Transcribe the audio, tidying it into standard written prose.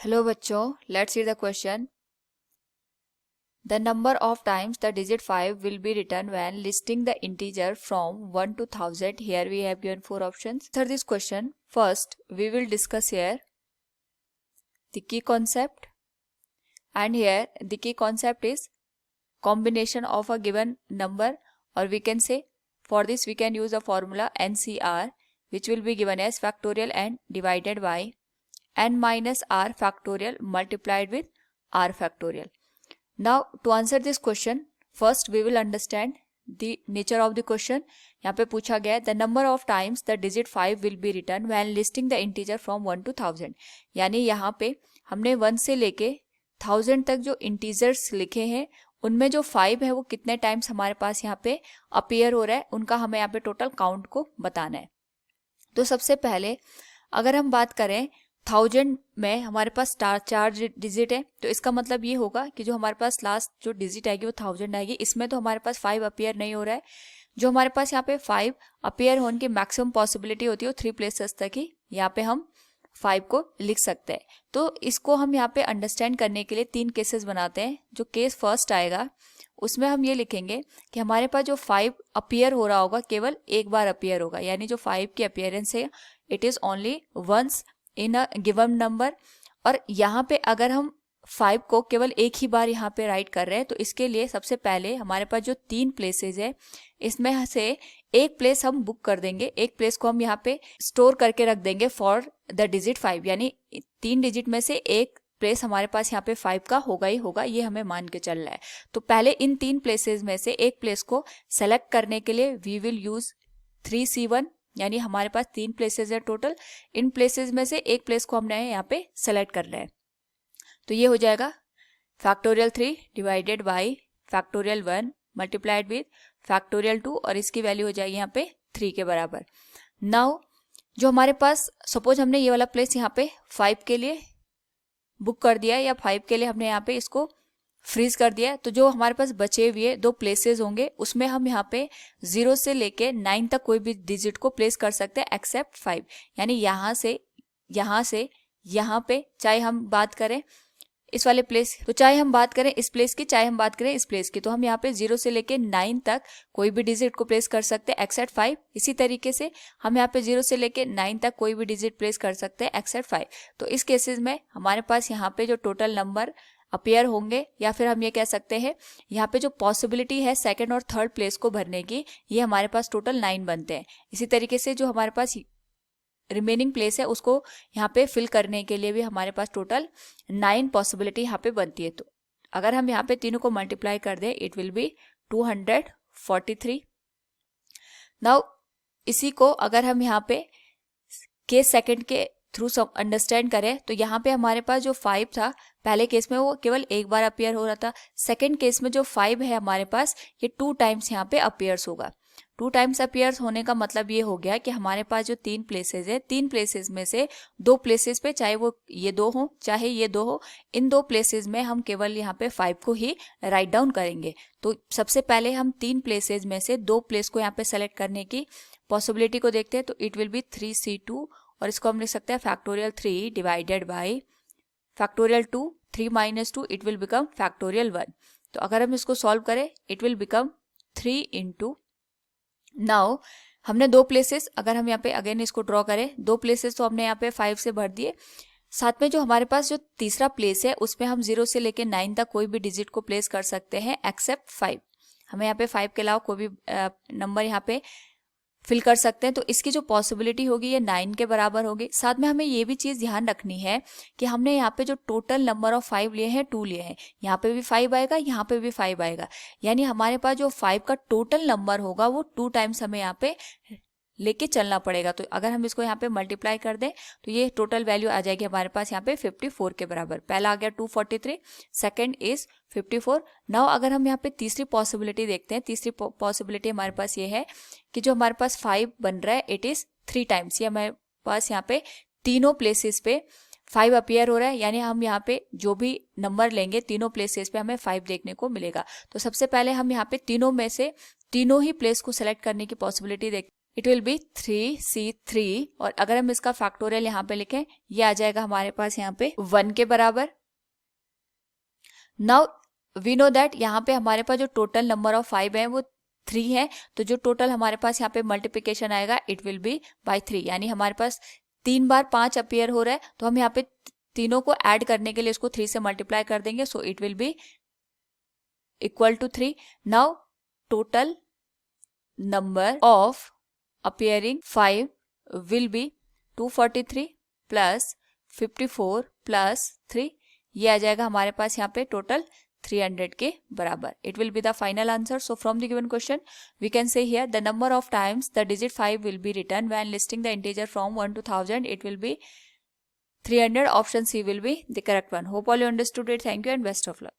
Hello बच्चों, let's see the question. The number of times the digit 5 will be written when listing the integer from 1 to 1000. Here we have given 4 options. Answer this question. First, we will discuss here the key concept. And here the key concept is combination of a given number, or we can say for this we can use a formula NCR, which will be given as factorial n divided by n minus r factorial multiplied with r factorial. Now to answer this question, first we will understand the nature of the question. यहाँ पे पूछा गया है the number of times the digit 5 will be written when listing the integer from 1 to 1000. यानी यहाँ पे हमने 1 से लेके 1000 तक जो इंटीजर्स लिखे हैं उनमें जो 5 है वो कितने टाइम्स हमारे पास यहाँ पे अपीयर हो रहा है, उनका हमें यहाँ पे टोटल काउंट को बताना है. तो सबसे पहले अगर हम बात करें 1000 में हमारे पास चार डिजिट है, तो इसका मतलब ये होगा कि जो हमारे पास लास्ट जो डिजिट आएगी वो 1000 आएगी. इसमें तो हमारे पास 5 अपीयर नहीं हो रहा है. जो हमारे पास यहाँ पे 5 अपीयर होने की मैक्सिमम पॉसिबिलिटी होती है वो 3 प्लेसेस तक ही यहाँ पे हम 5 को लिख सकते हैं. तो इसको हम यहाँ पे अंडरस्टैंड करने के लिए 3 केसेस बनाते हैं. जो केस फर्स्ट आएगा उसमें हम ये लिखेंगे कि हमारे पास जो 5 अपीयर हो रहा होगा केवल एक बार अपीयर होगा, यानी जो 5 की अपीयरेंस है it is only once in a given number. और यहाँ पे अगर हम 5 को केवल एक ही बार यहाँ पे राइट कर रहे हैं, तो इसके लिए सबसे पहले हमारे पास जो 3 प्लेसेस है इसमें से एक प्लेस हम बुक कर देंगे, एक प्लेस को हम यहाँ पे स्टोर करके रख देंगे फॉर द डिजिट 5. यानी 3 डिजिट में से एक प्लेस हमारे पास यहाँ पे 5 का होगा ही होगा, ये हमें मान के चल रहा है. तो पहले इन 3 प्लेसेस में से एक प्लेस को सेलेक्ट करने के लिए वी विल यूज 3C1. यानी हमारे पास 3 प्लेसेस है टोटल. इन प्लेसेस में से एक प्लेस को हमने यहाँ पे सेलेक्ट करना है. तो ये हो जाएगा factorial 3 divided by factorial 1 multiplied with factorial 2, और इसकी वैल्यू हो जाएगी यहाँ पे 3 के बराबर. नाउ जो हमारे पास सपोज हमने ये वाला प्लेस यहाँ पे 5 के लिए बुक कर दिया है, या 5 के लिए हमने यहाँ पे इसको फ्रीज कर दिया है, तो जो हमारे पास बचे हुए 2 प्लेसेस होंगे उसमें हम यहाँ पे 0 से लेके 9 तक कोई भी डिजिट को प्लेस कर सकते हैं एक्सेप्ट 5. यानी यहाँ से यहाँ पे चाहे हम बात करें इस वाले प्लेस, तो चाहे हम बात करें इस प्लेस की, चाहे हम बात करें इस प्लेस की, तो हम यहाँ पे 0 से लेके 9 तक कोई भी डिजिट को प्लेस कर सकते हैं एक्सेप्ट 5. इसी तरीके से हम यहाँ पे 0 से लेके 9 तक कोई भी डिजिट प्लेस कर सकते हैं एक्सेप्ट 5. तो इस केसेस में हमारे पास यहाँ पे जो टोटल नंबर अपीयर होंगे, या फिर हम ये कह सकते हैं यहाँ पे जो पॉसिबिलिटी है सेकंड और थर्ड प्लेस को भरने की, ये हमारे पास टोटल 9 बनते हैं. इसी तरीके से जो हमारे पास रिमेनिंग प्लेस है उसको यहाँ पे फिल करने के लिए भी हमारे पास टोटल 9 पॉसिबिलिटी यहाँ पे बनती है. तो अगर हम यहाँ पे तीनों को मल्टीप्लाई कर दें इट विल बी 243. नाउ इसी को अगर हम यहाँ पे केस सेकंड के थ्रू सब अंडरस्टैंड करें, तो यहाँ पे हमारे पास जो 5 था पहले केस में वो केवल एक बार अपीयर हो रहा था. सेकंड केस में जो 5 है हमारे पास ये 2 टाइम्स यहाँ पे अपीयर्स होगा. 2 टाइम्स अपीयर्स होने का मतलब ये हो गया कि हमारे पास जो 3 प्लेसेस है, 3 प्लेसेस में से 2 प्लेसेस पे, चाहे वो ये 2 हो चाहे ये 2 हो, इन 2 प्लेसेस में हम केवल यहाँ पे 5 को ही राइट डाउन करेंगे. तो सबसे पहले हम 3 प्लेसेस में से 2 प्लेस को यहाँ पे सेलेक्ट करने की पॉसिबिलिटी को देखते हैं. तो इट विल बी 3C2, और इसको हम लिख सकते हैं factorial 3 divided by factorial 2. 3 minus 2 it will become factorial 1. तो अगर हम इसको सॉल्व करें it will become 3 into, now हमने 2 प्लेसेस, अगर हम यहाँ पे अगेन इसको ड्रॉ करें 2 प्लेसेस तो हमने यहाँ पे 5 से भर दिए. साथ में जो हमारे पास जो तीसरा प्लेस है उसमें हम 0 से लेके 9 तक कोई भी डिजिट को प्लेस कर सकते हैं एक्सेप्ट 5. हमें यहाँ पे 5 के अलावा कोई भी नंबर यहाँ पे फिल कर सकते हैं. तो इसकी जो पॉसिबिलिटी होगी ये 9 के बराबर होगी. साथ में हमें ये भी चीज़ ध्यान रखनी है कि हमने यहाँ पे जो टोटल नंबर ऑफ 5 लिए हैं 2 लिए हैं, यहाँ पे भी 5 आएगा, यहाँ पे भी 5 आएगा. यानी हमारे पास जो 5 का टोटल नंबर होगा वो 2 टाइम्स हमें यहाँ पे लेके चलना पड़ेगा. तो अगर हम इसको यहाँ पे मल्टीप्लाई कर दें तो ये टोटल वैल्यू आ जाएगी हमारे पास यहाँ पे 54 के बराबर. पहला आ गया 243, सेकंड इज 54. नाउ अगर हम यहाँ पे तीसरी पॉसिबिलिटी देखते हैं, तीसरी पॉसिबिलिटी हमारे पास ये है कि जो हमारे पास 5 बन रहा है इट इज 3 टाइम्स. ये हमारे पास यहाँ पे तीनों प्लेसेस पे 5 अपीयर हो रहा है. यानी हम यहाँ पे जो भी नंबर लेंगे तीनों प्लेसेस पे हमें 5 देखने को मिलेगा. तो सबसे पहले हम यहाँ पे तीनों में से तीनों ही प्लेस को सेलेक्ट करने की पॉसिबिलिटी देख. इट विल बी 3C3 और अगर हम इसका फैक्टोरियल यहाँ पे लिखें ये आ जाएगा हमारे पास यहाँ पे 1 के बराबर। नाउ वी नो दैट यहाँ पे हमारे पास जो टोटल नंबर ऑफ 5 है वो 3 है, तो जो टोटल हमारे पास यहाँ पे मल्टीप्लिकेशन आएगा इट विल बी बाय 3, यानी हमारे पास 3 बार 5 अपीयर हो रहा है, तो हम यहाँ पे तीनों को ऐड करने के लिए इसको 3 से मल्टीप्लाई कर देंगे, so it will be equal to 3। Now total number of appearing 5 will be 243 plus 54 plus 3, ये आ जाएगा हमारे पास यहाँ पे टोटल 300 के बराबर। It will be the final answer. So from the given question we can say here the number of times the digit 5 will be written when listing the integer from 1 to 1000, it will be 300. Option C will be the correct one. Hope all you understood it. Thank you and best of luck.